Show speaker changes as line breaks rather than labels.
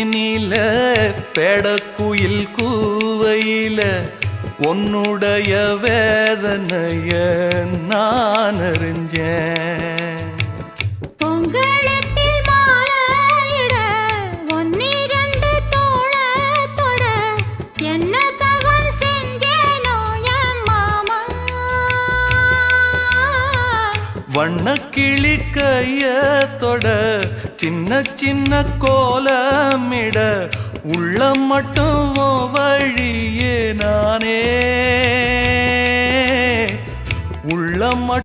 மேனில பெடக்குயில் கூவையில உன்னுடைய வேதனைய நான் அறிஞ்சேன். வண்ணக்கிளி கையத்தொட சின்ன சின்ன கோலமிட உள்ளம் மட்டும் வழியே நானே உள்ளம்